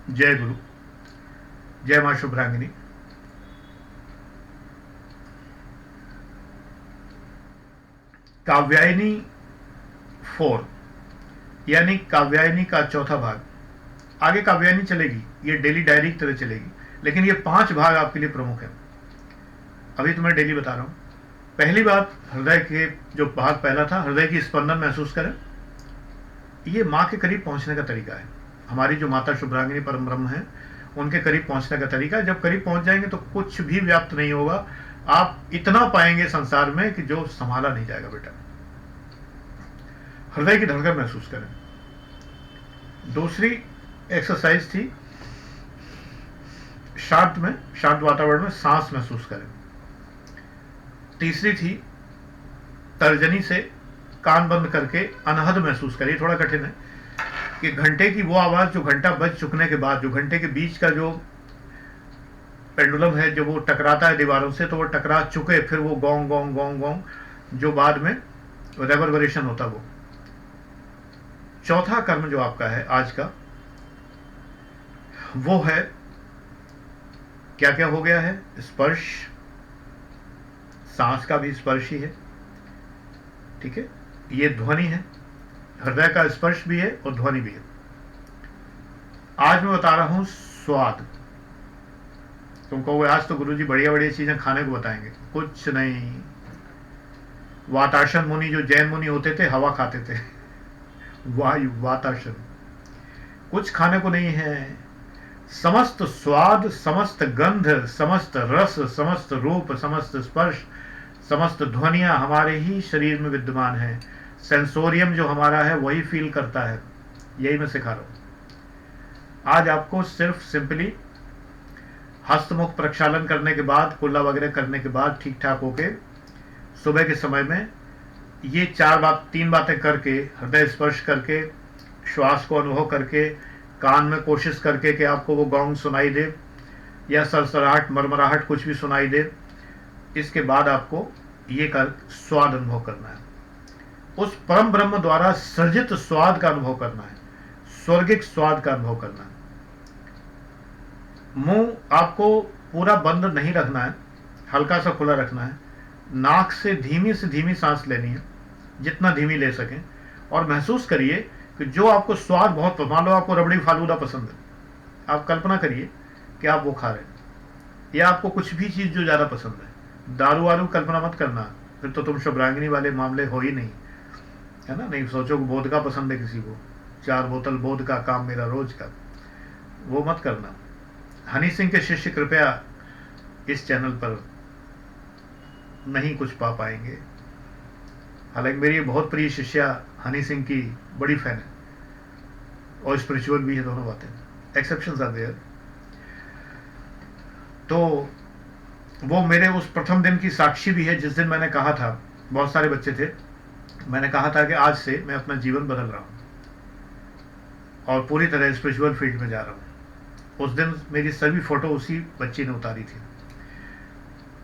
जय गुरु, जय मां शुभ्रांगिनी। काव्यायनी 4 यानी काव्यायनी का चौथा भाग। आगे काव्यायनी चलेगी, ये डेली डायरी की तरह चलेगी, लेकिन ये 5 भाग आपके लिए प्रमुख है। अभी तो मैं डेली बता रहा हूं। पहली बात, हृदय के जो भाग पहला था, हृदय की स्पंदन महसूस करें। ये माँ के करीब पहुंचने का तरीका है। हमारी जो माता शुभ्रांगिनी परम ब्रह्म है, उनके करीब पहुंचने का तरीका है। जब करीब पहुंच जाएंगे तो कुछ भी व्याप्त नहीं होगा। आप इतना पाएंगे संसार में कि जो संभाला नहीं जाएगा। बेटा, हृदय की धड़कन महसूस करें। दूसरी एक्सरसाइज थी शांत वातावरण में सांस महसूस करें। तीसरी थी तर्जनी से कान बंद करके अनहद महसूस करिए। थोड़ा कठिन है कि घंटे की वो आवाज जो घंटा बज चुकने के बाद, जो घंटे के बीच का जो पेंडुलम है, जो वो टकराता है दीवारों से, तो वो टकरा चुके फिर वो गोंग गोंग गोंग गोंग जो बाद में रेवरबरेशन होता, वो चौथा कर्म जो आपका है आज का, वो है क्या क्या हो गया है? स्पर्श, सांस का भी स्पर्श ही है, ठीक है। ये ध्वनि है, हृदय का स्पर्श भी है और ध्वनि भी है। आज मैं बता रहा हूं स्वाद। तुम कहोगे आज तो गुरुजी बढ़िया बढ़िया चीजें खाने को बताएंगे। कुछ नहीं। वाताशन मुनि, जो जैन मुनि होते थे, हवा खाते थे। वायु, वाताशन। कुछ खाने को नहीं है। समस्त स्वाद, समस्त गंध, समस्त रस, समस्त रूप, समस्त स्पर्श, समस्त ध्वनियां हमारे ही शरीर में विद्यमान है। सेंसोरियम जो हमारा है वही फील करता है। यही मैं सिखा रहा हूं। आज आपको सिर्फ सिंपली हस्तमुख प्रक्षालन करने के बाद, कुल्ला वगैरह करने के बाद ठीक ठाक होके सुबह के समय में ये 3 बातें करके, हृदय स्पर्श करके, श्वास को अनुभव करके, कान में कोशिश करके कि आपको वो गॉन्ग सुनाई दे या सरसराहट, मरमराहट कुछ भी सुनाई दे। इसके बाद आपको ये कर स्वाद अनुभव करना है। उस परम ब्रह्म द्वारा सृजित स्वाद का अनुभव करना है, स्वर्गिक स्वाद का अनुभव करना है। मुंह आपको पूरा बंद नहीं रखना है, हल्का सा खुला रखना है। नाक से धीमी सांस लेनी है, जितना धीमी ले सकें, और महसूस करिए कि जो आपको स्वाद बहुत, मान लो आपको रबड़ी फालूदा पसंद है, आप कल्पना करिए कि आप वो खा रहे हैं, या आपको कुछ भी चीज जो ज्यादा पसंद है। दारू वारू कल्पना मत करना, फिर तो तुम शुभ्रांगिनी वाले मामले हो ही नहीं, है ना। नहीं सोचो कि बोध का पसंद है किसी को, 4 बोतल बोध का काम मेरा रोज का, वो मत करना। हनी सिंह के शिष्य कृपया इस चैनल पर नहीं कुछ पा पाएंगे। हालांकि मेरी बहुत प्रिय शिष्या हनी सिंह की बड़ी फैन है, और स्पिरिचुअल भी है, दोनों बातें। Exceptions are there. तो वो मेरे उस प्रथम दिन की साक्षी भी है, जिस दिन मैंने कहा था, बहुत सारे बच्चे थे, मैंने कहा था कि आज से मैं अपना जीवन बदल रहा हूं और पूरी तरह स्पिरिचुअल फील्ड में जा रहा हूं। उस दिन मेरी सभी फोटो उसी बच्ची ने उतारी थी।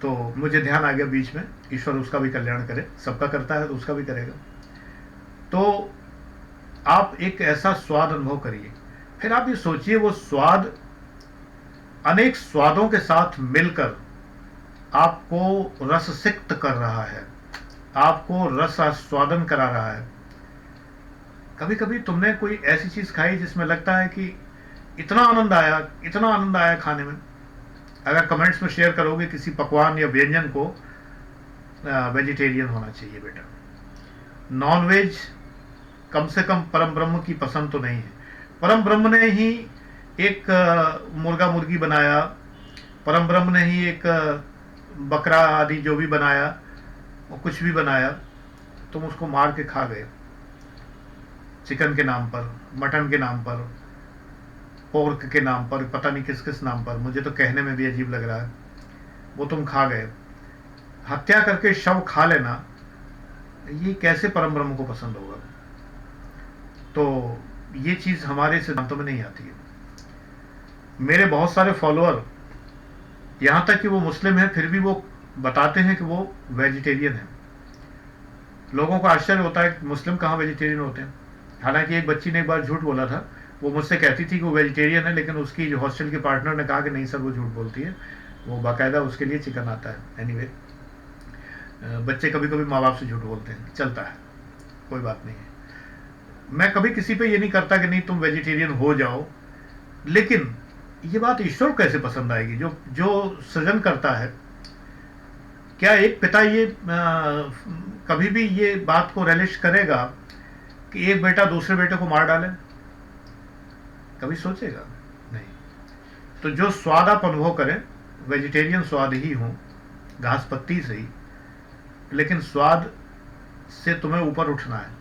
तो मुझे ध्यान आ गया बीच में, ईश्वर उसका भी कल्याण करे, सबका करता है तो उसका भी करेगा। तो आप एक ऐसा स्वाद अनुभव करिए। फिर आप ये सोचिए, वो स्वाद अनेक स्वादों के साथ मिलकर आपको रससिक्त कर रहा है, आपको रस आस्वादन करा रहा है। कभी कभी तुमने कोई ऐसी चीज खाई जिसमें लगता है कि इतना आनंद आया खाने में। अगर कमेंट्स में शेयर करोगे किसी पकवान या व्यंजन को, वेजिटेरियन होना चाहिए बेटा। नॉन वेज कम से कम परम ब्रह्म की पसंद तो नहीं है। परम ब्रह्म ने ही एक मुर्गा मुर्गी बनाया, परम ब्रह्म ने ही एक बकरा आदि जो भी बनाया, वो कुछ भी बनाया, तुम उसको मार के खा गए। चिकन के नाम पर, मटन के नाम पर, पोर्क के नाम पर, पता नहीं किस किस नाम पर, मुझे तो कहने में भी अजीब लग रहा है, वो तुम खा गए। हत्या करके शव खा लेना, ये कैसे परम ब्रह्म को पसंद होगा? तो ये चीज हमारे सिद्धांतों में नहीं आती है। मेरे बहुत सारे फॉलोअर, यहां तक कि वो मुस्लिम है, फिर भी वो बताते हैं कि वो वेजिटेरियन है। लोगों को आश्चर्य होता है कि मुस्लिम कहाँ वेजिटेरियन होते हैं। हालांकि एक बच्ची ने एक बार झूठ बोला था, वो मुझसे कहती थी कि वो वेजिटेरियन है, लेकिन उसकी जो हॉस्टल के पार्टनर ने कहा कि नहीं सर वो झूठ बोलती है, वो बाकायदा उसके लिए चिकन आता है। एनीवे, बच्चे कभी कभी माँ बाप से झूठ बोलते हैं, चलता है, कोई बात नहीं है। मैं कभी किसी पे ये नहीं करता कि नहीं तुम वेजिटेरियन हो जाओ, लेकिन ये बात ईश्वर को कैसे पसंद आएगी? जो जो सृजन करता है, क्या एक पिता ये कभी भी ये बात को रेलिश करेगा कि एक बेटा दूसरे बेटे को मार डाले? कभी सोचेगा नहीं। तो जो स्वाद आप अनुभव करें, वेजिटेरियन स्वाद ही हो, घास पत्ती से ही, लेकिन स्वाद से तुम्हें ऊपर उठना है।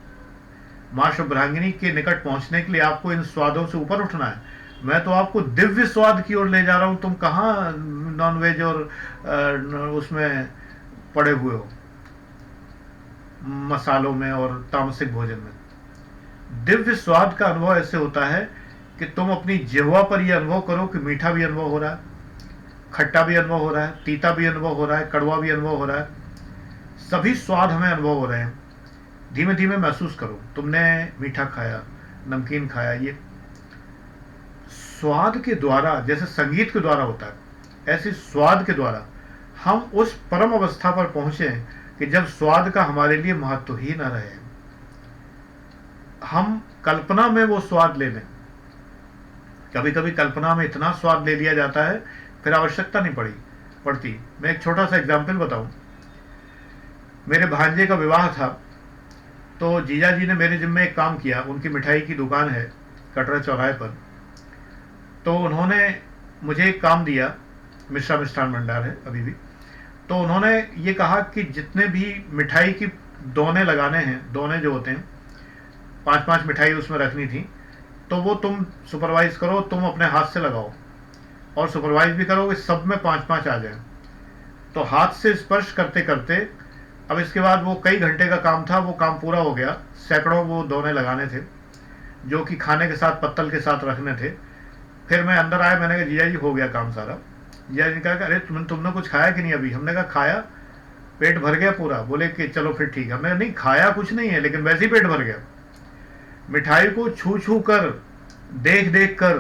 मां शुभ्रांगिनी के निकट पहुंचने के लिए आपको इन स्वादों से ऊपर उठना है। मैं तो आपको दिव्य स्वाद की ओर ले जा रहा हूं, तुम कहां नॉनवेज और उसमें पड़े हुए हो, मसालों में और तामसिक भोजन में। दिव्य स्वाद का अनुभव ऐसे होता है कि तुम अपनी जिह्वा पर यह अनुभव करो कि मीठा भी अनुभव हो रहा है, खट्टा भी अनुभव हो रहा है, तीता भी अनुभव हो रहा है, कड़वा भी अनुभव हो रहा है, सभी स्वाद हमें अनुभव हो रहे हैं। धीमे धीमे महसूस करो, तुमने मीठा खाया, नमकीन खाया, ये स्वाद के द्वारा, जैसे संगीत के द्वारा होता है, ऐसे स्वाद के द्वारा हम उस परम अवस्था पर पहुंचे कि जब स्वाद का हमारे लिए महत्व ही न रहे, हम कल्पना में वो स्वाद ले लें। कभी कभी कल्पना में इतना स्वाद ले लिया जाता है, फिर आवश्यकता नहीं पड़ती। मैं एक छोटा सा एग्जाम्पल बताऊं। मेरे भांजे का विवाह था, तो जीजा जी ने मेरे जिम्मे एक काम किया। उनकी मिठाई की दुकान है कटरा चौराहे पर, तो उन्होंने मुझे एक काम दिया, मिश्रा मिष्ठान भंडार है अभी भी। तो उन्होंने ये कहा कि जितने भी मिठाई की दोने लगाने हैं, दोने जो होते हैं, 5-5 मिठाई उसमें रखनी थी, तो वो तुम सुपरवाइज करो, तुम अपने हाथ से लगाओ और सुपरवाइज भी करो कि सब में 5-5 आ जाए। तो हाथ से स्पर्श करते करते, अब इसके बाद वो कई घंटे का काम था, वो काम पूरा हो गया। सैकड़ों वो दोने लगाने थे, जो कि खाने के साथ, पत्तल के साथ रखने थे। फिर मैं अंदर आया, मैंने कहा जीजा जी हो गया काम सारा। जीजा जी ने कहा अरे तुमने कुछ खाया कि नहीं अभी? हमने कहा खाया, पेट भर गया पूरा। बोले कि चलो फिर ठीक है। हमने कहा नहीं खाया कुछ नहीं है, लेकिन वैसे ही पेट भर गया। मिठाई को छू छू कर, देख देख कर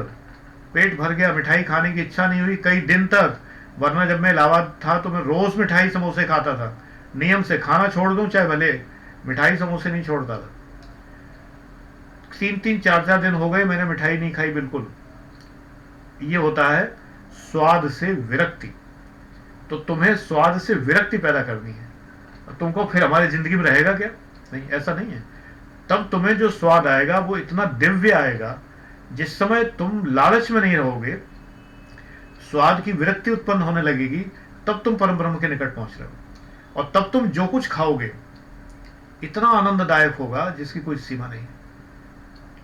पेट भर गया, मिठाई खाने की इच्छा नहीं हुई कई दिन तक। वरना जब मैं इलाहाबाद था तो मैं रोज मिठाई समोसे खाता था, नियम से। खाना छोड़ दूं चाहे भले, मिठाई समोसे नहीं छोड़ता था। 3-3, 4-4 दिन हो गए मैंने मिठाई नहीं खाई बिल्कुल। ये होता है स्वाद से विरक्ति। तो तुम्हें स्वाद से विरक्ति पैदा करनी है। तुमको फिर हमारी जिंदगी में रहेगा क्या? नहीं, ऐसा नहीं है। तब तुम्हें जो स्वाद आएगा वो इतना दिव्य आएगा, जिस समय तुम लालच में नहीं रहोगे, स्वाद की विरक्ति उत्पन्न होने लगेगी, तब तुम परम ब्रह्म के निकट पहुंच रहे हो। और तब तुम जो कुछ खाओगे इतना आनंददायक होगा जिसकी कोई सीमा नहीं।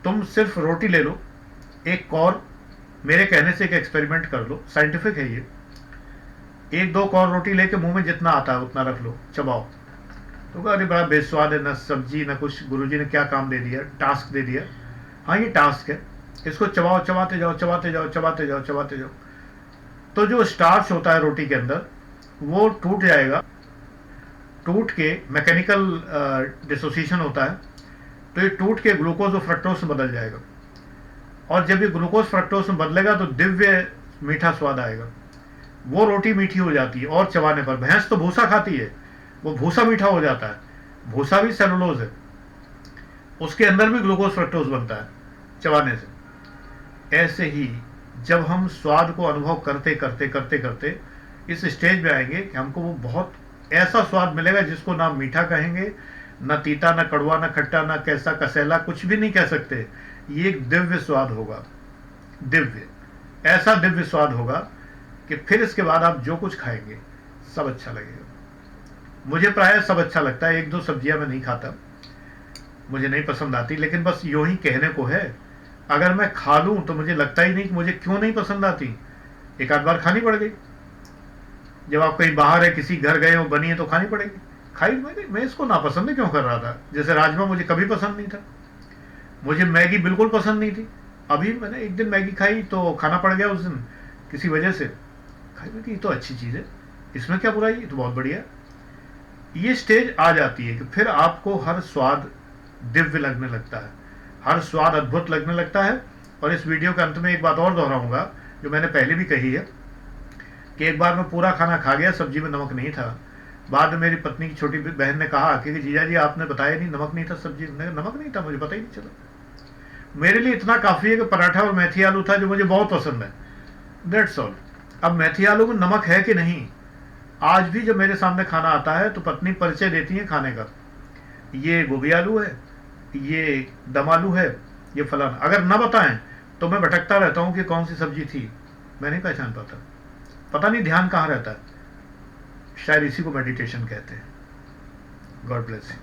तुम सिर्फ रोटी ले लो, एक कौर, मेरे कहने से एक एक्सपेरिमेंट कर लो, साइंटिफिक है ये। 1-2 कौर रोटी लेके मुंह में जितना आता है उतना रख लो, चबाओ। तो अरे बड़ा बेस्वाद है, न सब्जी न कुछ, गुरुजी ने क्या काम दे दिया, टास्क दे दिया। हाँ ये टास्क है, इसको चबाओ, चबाते जाओ, चबाते जाओ, चबाते जाओ, चबाते जाओ। तो जो स्टार्च होता है रोटी के अंदर वो टूट जाएगा, टूट के मैकेनिकल डिसोसिएशन होता है, तो ये टूट के ग्लूकोज और फ्रक्टोज में बदल जाएगा। और जब ये ग्लूकोज फ्रक्टोज में बदलेगा तो दिव्य मीठा स्वाद आएगा। वो रोटी मीठी हो जाती है और चबाने पर, भैंस तो भूसा खाती है, वो भूसा मीठा हो जाता है। भूसा भी सेलुलोज है, उसके अंदर भी ग्लूकोज फ्रक्टोज बनता है चबाने से। ऐसे ही जब हम स्वाद को अनुभव करते करते करते करते इस स्टेज पे आएंगे कि हमको वो बहुत ऐसा स्वाद मिलेगा जिसको ना मीठा कहेंगे, ना तीता, ना कड़वा, ना खट्टा, ना कैसा कसैला, कुछ भी नहीं कह सकते। ये एक दिव्य स्वाद होगा, दिव्य, ऐसा दिव्य स्वाद होगा कि फिर इसके बाद आप जो कुछ खाएंगे सब अच्छा लगेगा। मुझे प्राय सब अच्छा लगता है, 1-2 सब्जियां मैं नहीं खाता, मुझे नहीं पसंद आती, लेकिन बस यूं ही कहने को है। अगर मैं खा लूं तो मुझे लगता ही नहीं कि मुझे क्यों नहीं पसंद आती, एक आध बार खानी पड़ गई। जब आप कहीं बाहर है, किसी घर गए हो, बनी है तो खानी पड़ेगी। खाई मैं इसको नापसंद क्यों कर रहा था? जैसे राजमा मुझे कभी पसंद नहीं था, मुझे मैगी बिल्कुल पसंद नहीं थी। अभी मैंने एक दिन मैगी खाई तो खाना पड़ गया उस दिन किसी वजह से। खाई मैं कि ये तो अच्छी चीज़ है, इसमें क्या बुराई, ये तो बहुत बढ़िया। ये स्टेज आ जाती है कि फिर आपको हर स्वाद दिव्य लगने लगता है, हर स्वाद अद्भुत लगने लगता है। और इस वीडियो के अंत में एक बात और दोहराऊंगा जो मैंने पहले भी कही है कि एक बार मैं पूरा खाना खा गया, सब्जी में नमक नहीं था। बाद में मेरी पत्नी की छोटी बहन ने कहा कि जीजा जी आपने बताया नहीं नमक नहीं था सब्जी में। नमक नहीं था, मुझे पता ही नहीं चला। मेरे लिए इतना काफ़ी है कि पराठा और मेथी आलू था जो मुझे बहुत पसंद है, दैट्स ऑल। अब मेथी आलू में नमक है कि नहीं, आज भी जब मेरे सामने खाना आता है तो पत्नी परिचय देती है खाने का, ये गोभी आलू है, ये दम आलू है, ये फलाना। अगर ना बताएं तो मैं भटकता रहता हूँ कि कौन सी सब्जी थी, मैं नहीं पहचान पाता। पता नहीं ध्यान कहाँ रहता है। शायद इसी को मेडिटेशन कहते हैं। God bless you.